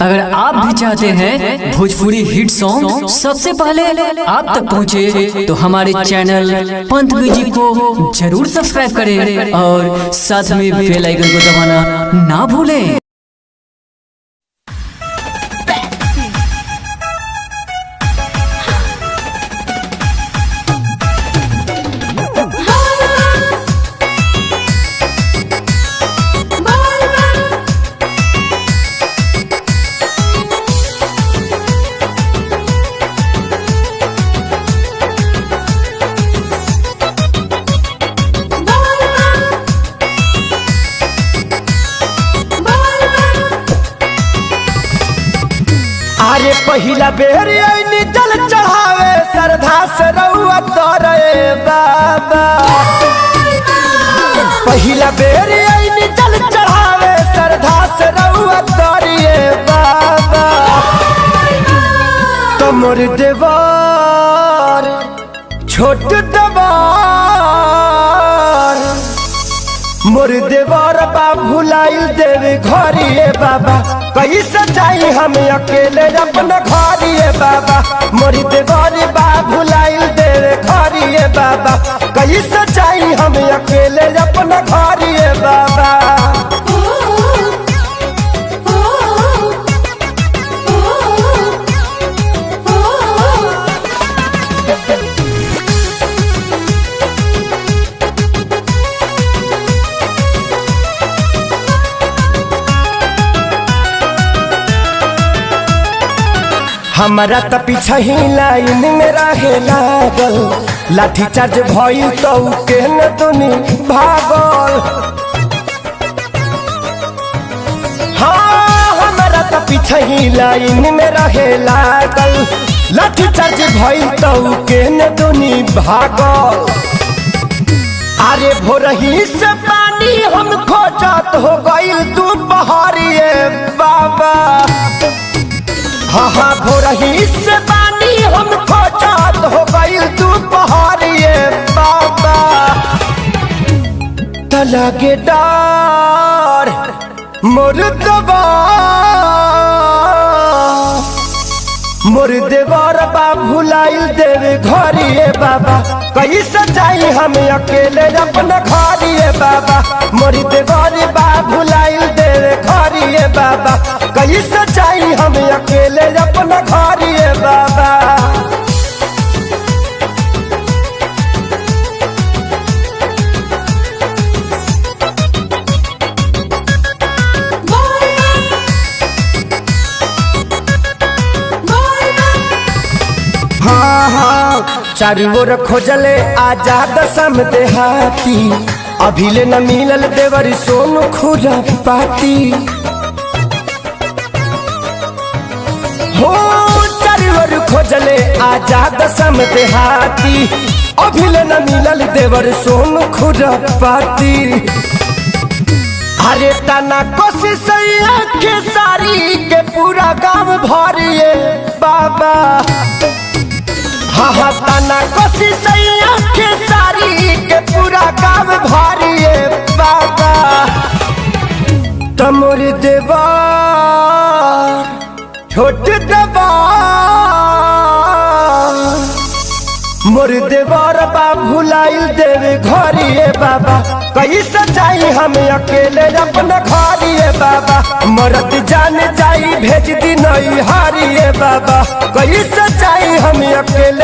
अगर आप भी चाहते हैं भोजपुरी हिट सॉन्ग सबसे पहले आप तक पहुंचे, तो हमारे चैनल पंत म्यूजिक को जरूर सब्सक्राइब करें और साथ में बेल आइकन को दबाना ना भूलें। अरे पहिला बेर आईनी जल चढ़ावे श्रद्धा से रउआ तोरे बाबा। पहिला बेर आईनी जल चढ़ावे श्रद्धा से रउआ तोरे बाबा। कमर देवार छोट देवार मोर देवर बा भुलाइल देवे घरिए बाबा। कैसे जाई हम अकेले अपना घरिए बाबा। मोर देवर बा भुलाइल देवे घरिए बाबा। कैसे जाई हम अकेले अपना घरिए बाबा। हमारा त पीछा ही लाइन में रहे लागल, लाठी चार्ज भइल तो के न दुनी भागल। हाँ हमारा त पीछा ही लाइन में रहे लागल, लाठी चार्ज भइल तो के न दुनी भागल। अरे भोरही से पानी हम खोजत हो गइल तू बहरिए बाबा। हाँ हाँ भोरही से पानी हम खोजत हो गइल तू बहरिए बाबा। तलगे डार मोर देवर बा भुलाइल देवे घरिए बाबा। कैसे जाई हम अकेले अपना घरिए बाबा। मोर देवर बा भुलाइल देवे घरिए बाबा। कैसे जाई हम अकेले अपना घरिए बाबा। हाँ हाँ चारू ओर खोजले आजाद सम देहाती, अभिले न मिलल देवर सोनू खुरा पाती। हो चारू ओर खोजले आजाद सम देहाती, अभिले न मिलल देवर सोनू खुरा पाती। अरे तना कोशिश के सारी के पूरा गांव भरिए बाबा। हाँ हाँ तना कोशिश के सारी के पूरा गांव भरिए बाबा। तमोर देवार छोट देवार मोर देवर बा भुलाइल देवे घरिए बाबा। कैसे जाई हम अकेले अपना घरिए बाबा। मरत जान जाई भेज दी नई हारिए बाबा। कैसे जाई हम अकेले